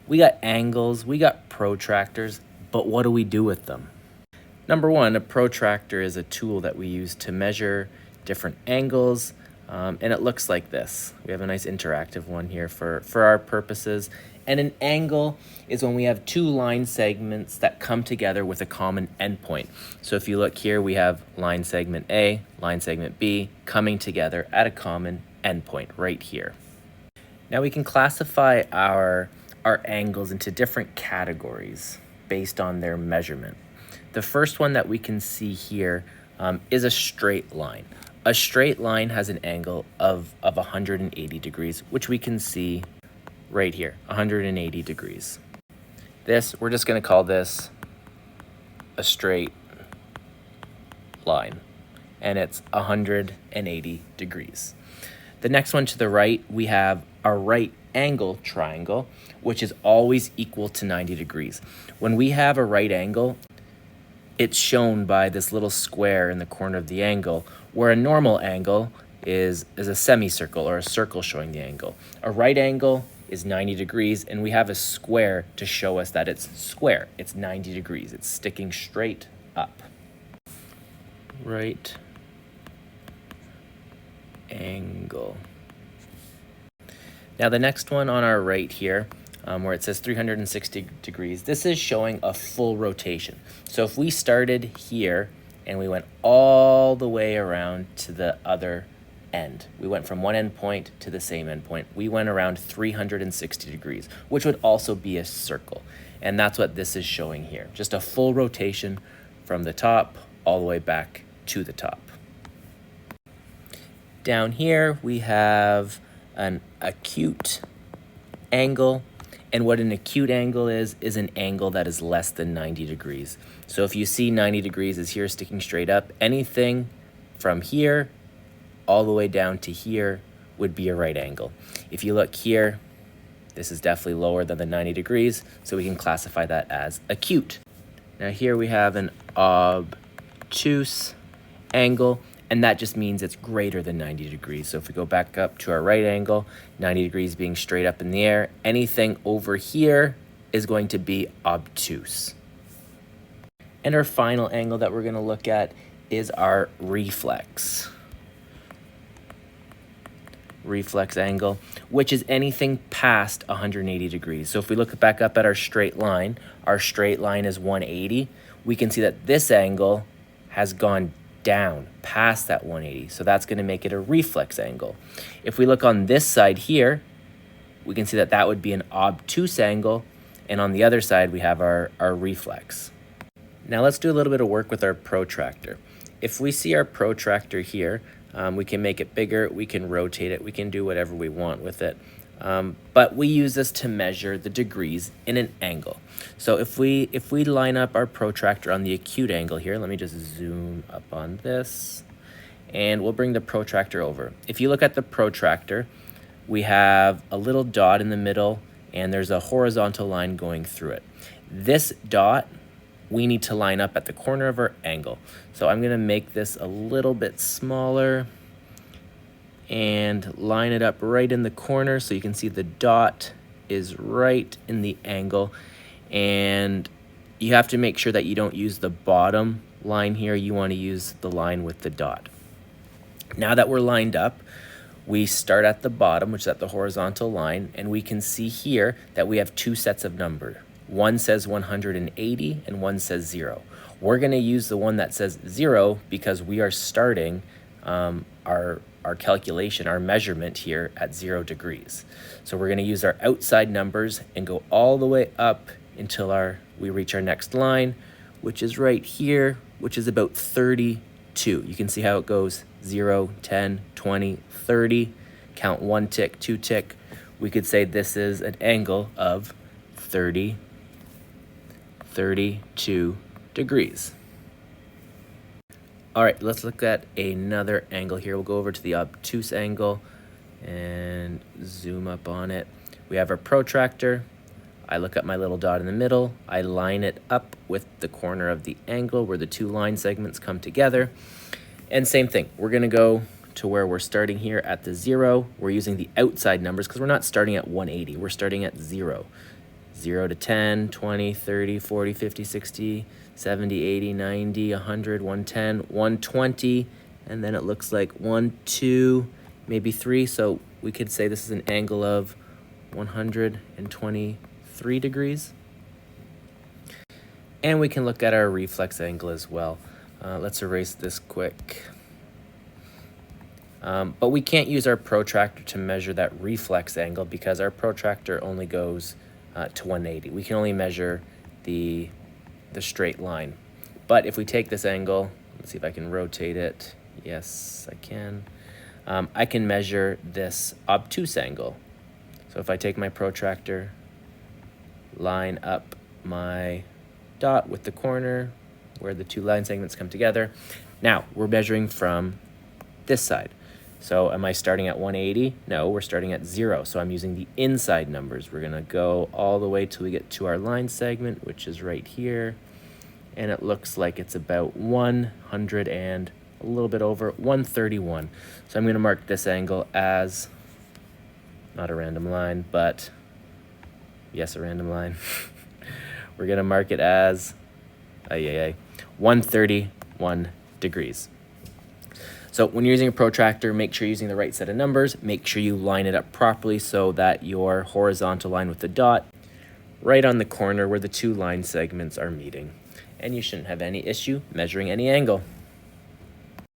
We got angles, we got protractors, but what do we do with them? Number one, a protractor is a tool that we use to measure different angles, and it looks like this. We have a nice interactive one here for our purposes. And an angle is when we have two line segments that come together with a common endpoint. So if you look here, we have line segment A, line segment B coming together at a common endpoint right here. Now we can classify our angles into different categories based on their measurement. The first one that we can see here is a straight line. A straight line has an angle of 180 degrees, which we can see right here, 180 degrees. We're just going to call this a straight line, and it's 180 degrees. The next one to the right, we have a right angle triangle, which is always equal to 90 degrees. When we have a right angle, it's shown by this little square in the corner of the angle, where a normal angle is a semicircle or a circle showing the angle. A right angle is 90 degrees, and we have a square to show us that it's square. It's 90 degrees. It's sticking straight up. Right angle. Now the next one on our right here, where it says 360 degrees, this is showing a full rotation. So if we started here and we went all the way around to the other end, we went from one end point to the same end point, we went around 360 degrees, which would also be a circle. And that's what this is showing here, just a full rotation from the top all the way back to the top. Down here we have an acute angle, and what an acute angle is an angle that is less than 90 degrees. So if you see 90 degrees is here sticking straight up, anything from here all the way down to here would be a right angle. If you look here, this is definitely lower than the 90 degrees, so we can classify that as acute. Now here we have an obtuse angle, and that just means it's greater than 90 degrees. So if we go back up to our right angle, 90 degrees being straight up in the air, anything over here is going to be obtuse. And our final angle that we're going to look at is our reflex angle, which is anything past 180 degrees. So if we look back up at our straight line is 180. We can see that this angle has gone down past that 180. So that's going to make it a reflex angle. If we look on this side here, we can see that that would be an obtuse angle. And on the other side, we have our reflex. Now let's do a little bit of work with our protractor. If we see our protractor here, we can make it bigger, we can rotate it, we can do whatever we want with it. But we use this to measure the degrees in an angle. So if we line up our protractor on the acute angle here, let me just zoom up on this, and we'll bring the protractor over. If you look at the protractor, we have a little dot in the middle, and there's a horizontal line going through it. This dot, we need to line up at the corner of our angle. So I'm gonna make this a little bit smaller and line it up right in the corner so you can see the dot is right in the angle. And you have to make sure that you don't use the bottom line here. You want to use the line with the dot. Now that we're lined up, we start at the bottom, which is at the horizontal line, and we can see here that we have two sets of numbers. One says 180 and one says 0. We're going to use the one that says 0 because we are starting our calculation, our measurement here at 0 degrees. So we're going to use our outside numbers and go all the way up until we reach our next line, which is right here, which is about 32. You can see how it goes 0, 10, 20, 30. Count 1 tick, 2 tick. We could say this is an angle of 32 degrees. All right, let's look at another angle here. We'll go over to the obtuse angle and zoom up on it. We have our protractor. I look at my little dot in the middle. I line it up with the corner of the angle where the two line segments come together. And same thing, we're gonna go to where we're starting here at the 0. We're using the outside numbers because we're not starting at 180, we're starting at 0. 0 to 10, 20, 30, 40, 50, 60, 70, 80, 90, 100, 110, 120, and then it looks like 1, 2, maybe 3. So we could say this is an angle of 123 degrees. And we can look at our reflex angle as well. Let's erase this quick. But we can't use our protractor to measure that reflex angle because our protractor only goes to 180. We can only measure the straight line. But if we take this angle, let's see if I can rotate it. Yes, I can. I can measure this obtuse angle. So if I take my protractor, line up my dot with the corner where the two line segments come together. Now we're measuring from this side. So am I starting at 180? No, we're starting at 0. So I'm using the inside numbers. We're gonna go all the way till we get to our line segment, which is right here. And it looks like it's about 100 and a little bit over 131. So I'm gonna mark this angle as, not a random line, but yes, a random line. We're gonna mark it as 131 degrees. So when you're using a protractor, make sure you're using the right set of numbers. Make sure you line it up properly so that your horizontal line with the dot right on the corner where the two line segments are meeting. And you shouldn't have any issue measuring any angle.